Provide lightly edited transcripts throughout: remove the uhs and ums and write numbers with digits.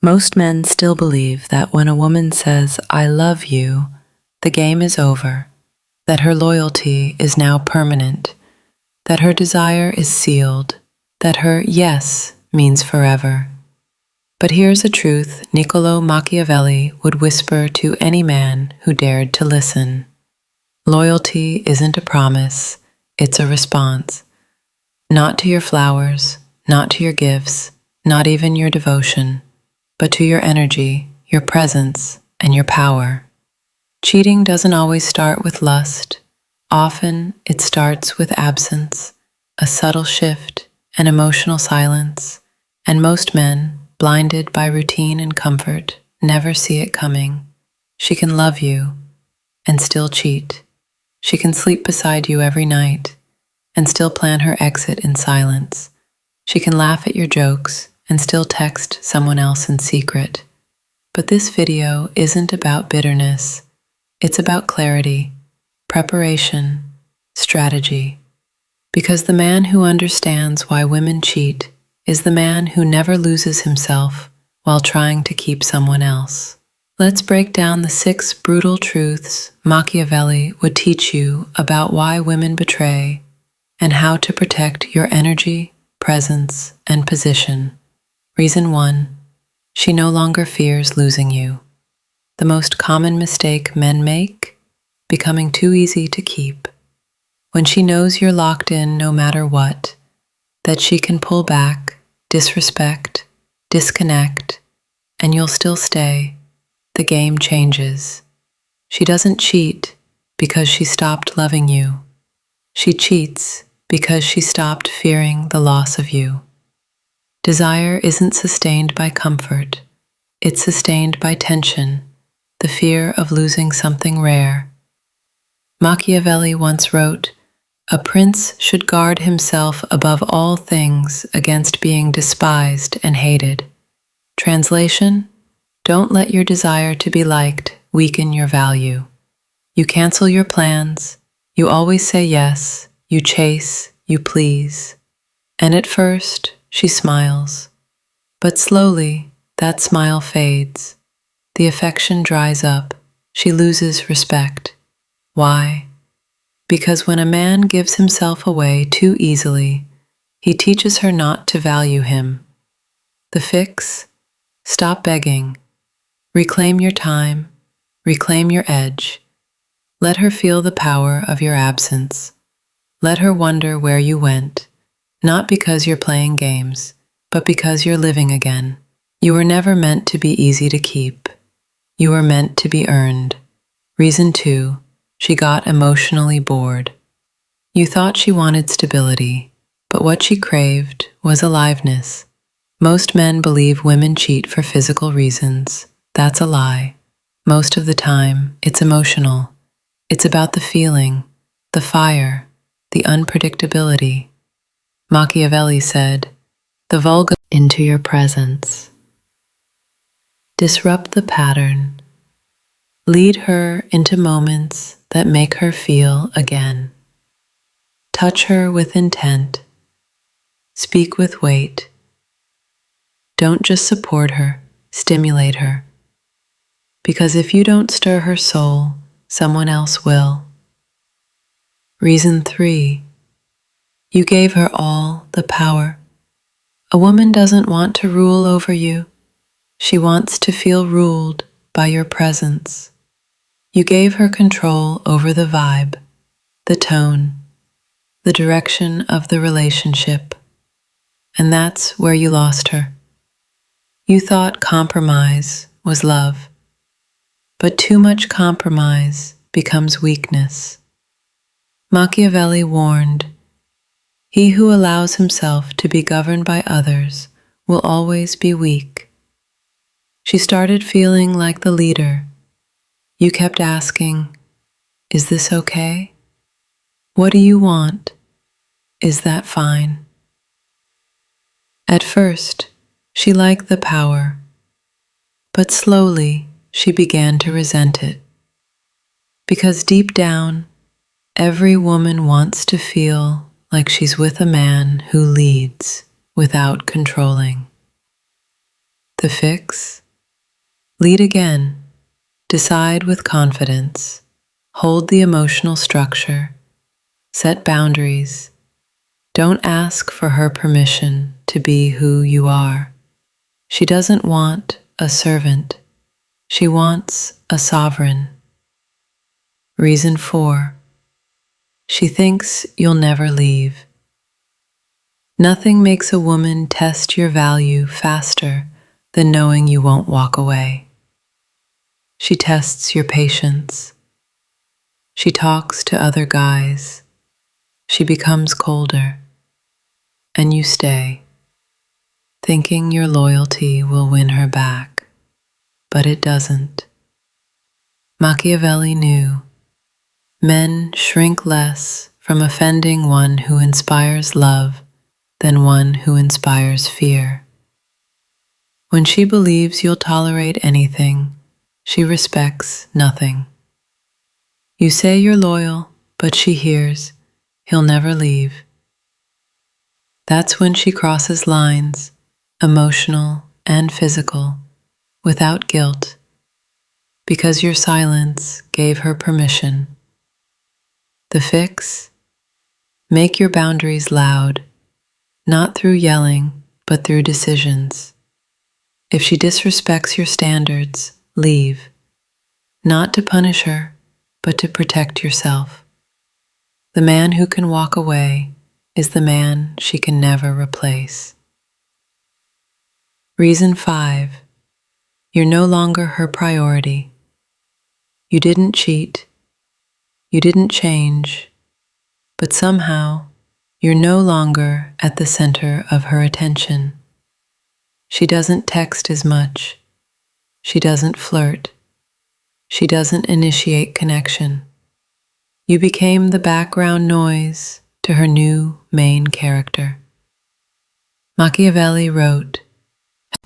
Most men still believe that when a woman says, "I love you," the game is over, that her loyalty is now permanent, that her desire is sealed, that her yes means forever. But here's a truth Niccolo Machiavelli would whisper to any man who dared to listen. Loyalty isn't a promise, it's a response. Not to your flowers, not to your gifts, not even your devotion, but to your energy, your presence, and your power. Cheating doesn't always start with lust. Often it starts with absence, a subtle shift, an emotional silence, and most men, blinded by routine and comfort, never see it coming. She can love you and still cheat. She can sleep beside you every night and still plan her exit in silence. She can laugh at your jokes and still text someone else in secret. But this video isn't about bitterness. It's about clarity, preparation, strategy. Because the man who understands why women cheat is the man who never loses himself while trying to keep someone else. Let's break down the 6 brutal truths Machiavelli would teach you about why women betray and how to protect your energy, presence, and position. Reason 1. She no longer fears losing you. The most common mistake men make? Becoming too easy to keep. When she knows you're locked in no matter what, that she can pull back, disrespect, disconnect, and you'll still stay, the game changes. She doesn't cheat because she stopped loving you. She cheats because she stopped fearing the loss of you. Desire isn't sustained by comfort. It's sustained by tension, the fear of losing something rare. Machiavelli once wrote, "A prince should guard himself above all things against being despised and hated." Translation: don't let your desire to be liked weaken your value. You cancel your plans, you always say yes, you chase, you please. And at first, she smiles. But slowly, that smile fades. The affection dries up. She loses respect. Why? Because when a man gives himself away too easily, he teaches her not to value him. The fix? Stop begging. Reclaim your time. Reclaim your edge. Let her feel the power of your absence. Let her wonder where you went, not because you're playing games, but because you're living again. You were never meant to be easy to keep. You were meant to be earned. Reason 2, she got emotionally bored. You thought she wanted stability, but what she craved was aliveness. Most men believe women cheat for physical reasons. That's a lie. Most of the time, it's emotional. It's about the feeling, the fire, the unpredictability. Machiavelli said, "The vulgar into your presence. Disrupt the pattern. Lead her into moments that make her feel again. Touch her with intent. Speak with weight. Don't just support her, stimulate her. Because if you don't stir her soul, someone else will." Reason 3. You gave her all the power. A woman doesn't want to rule over you. She wants to feel ruled by your presence. You gave her control over the vibe, the tone, the direction of the relationship. And that's where you lost her. You thought compromise was love. But too much compromise becomes weakness. Machiavelli warned, "He who allows himself to be governed by others will always be weak." She started feeling like the leader. You kept asking, "Is this okay? What do you want? Is that fine?" At first, she liked the power, but slowly she began to resent it. Because deep down, every woman wants to feel like she's with a man who leads without controlling. The fix? Lead again. Decide with confidence. Hold the emotional structure. Set boundaries. Don't ask for her permission to be who you are. She doesn't want a servant. She wants a sovereign. Reason 4. She thinks you'll never leave. Nothing makes a woman test your value faster than knowing you won't walk away. She tests your patience. She talks to other guys. She becomes colder. And you stay, thinking your loyalty will win her back. But it doesn't. Machiavelli knew men shrink less from offending one who inspires love than one who inspires fear. When she believes you'll tolerate anything, she respects nothing. You say you're loyal, but she hears, he'll never leave. That's when she crosses lines, emotional and physical, without guilt, because your silence gave her permission. The fix? Make your boundaries loud, not through yelling, but through decisions. If she disrespects your standards, leave, not to punish her, but to protect yourself. The man who can walk away is the man she can never replace. Reason 5. You're no longer her priority. You didn't cheat. You didn't change. But somehow, you're no longer at the center of her attention. She doesn't text as much. She doesn't flirt. She doesn't initiate connection. You became the background noise to her new main character. Machiavelli wrote,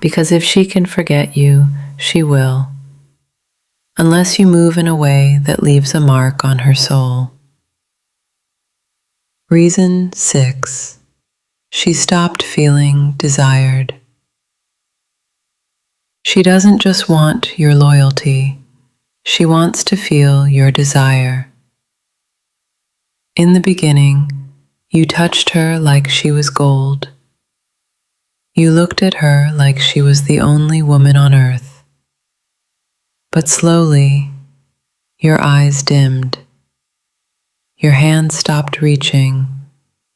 "Because if she can forget you, she will, unless you move in a way that leaves a mark on her soul." Reason 6. She stopped feeling desired. She doesn't just want your loyalty, she wants to feel your desire. In the beginning, you touched her like she was gold. You looked at her like she was the only woman on earth. But slowly, your eyes dimmed. Your hands stopped reaching.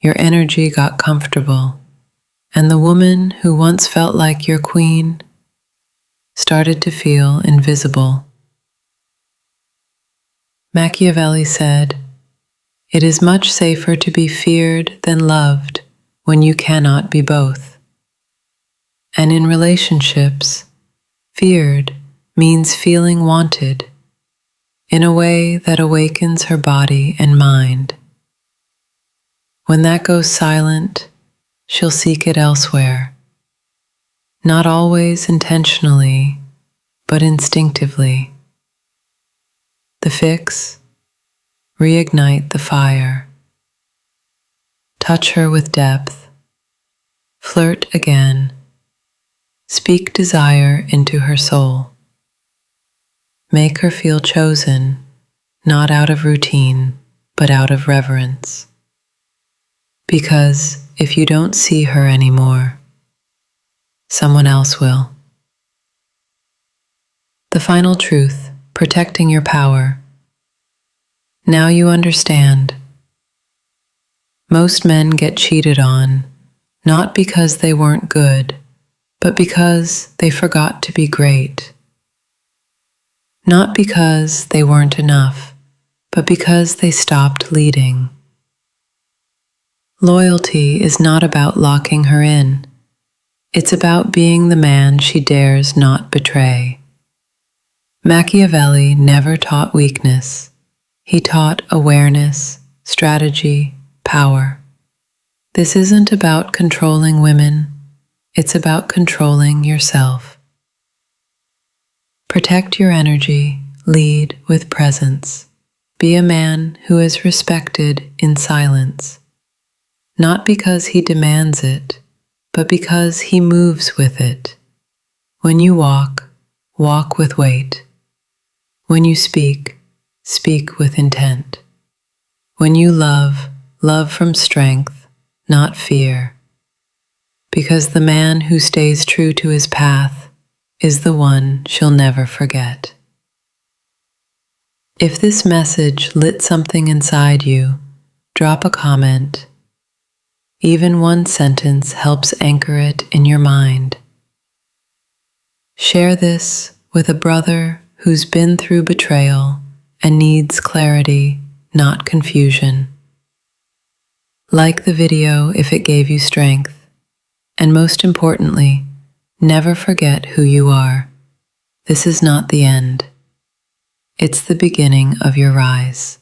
Your energy got comfortable. And the woman who once felt like your queen started to feel invisible. Machiavelli said, "It is much safer to be feared than loved when you cannot be both." And in relationships, feared means feeling wanted in a way that awakens her body and mind. When that goes silent, she'll seek it elsewhere, not always intentionally, but instinctively. The fix? Reignite the fire. Touch her with depth. Flirt again. Speak desire into her soul. Make her feel chosen, not out of routine, but out of reverence. Because if you don't see her anymore, someone else will. The final truth, protecting your power. Now you understand. Most men get cheated on, not because they weren't good, but because they forgot to be great. Not because they weren't enough, but because they stopped leading. Loyalty is not about locking her in. It's about being the man she dares not betray. Machiavelli never taught weakness. He taught awareness, strategy, power. This isn't about controlling women. It's about controlling yourself. Protect your energy, lead with presence. Be a man who is respected in silence, not because he demands it, but because he moves with it. When you walk, walk with weight. When you speak, speak with intent. When you love, love from strength, not fear. Because the man who stays true to his path is the one she'll never forget. If this message lit something inside you, drop a comment. Even one sentence helps anchor it in your mind. Share this with a brother who's been through betrayal and needs clarity, not confusion. Like the video if it gave you strength. And most importantly, never forget who you are. This is not the end. It's the beginning of your rise.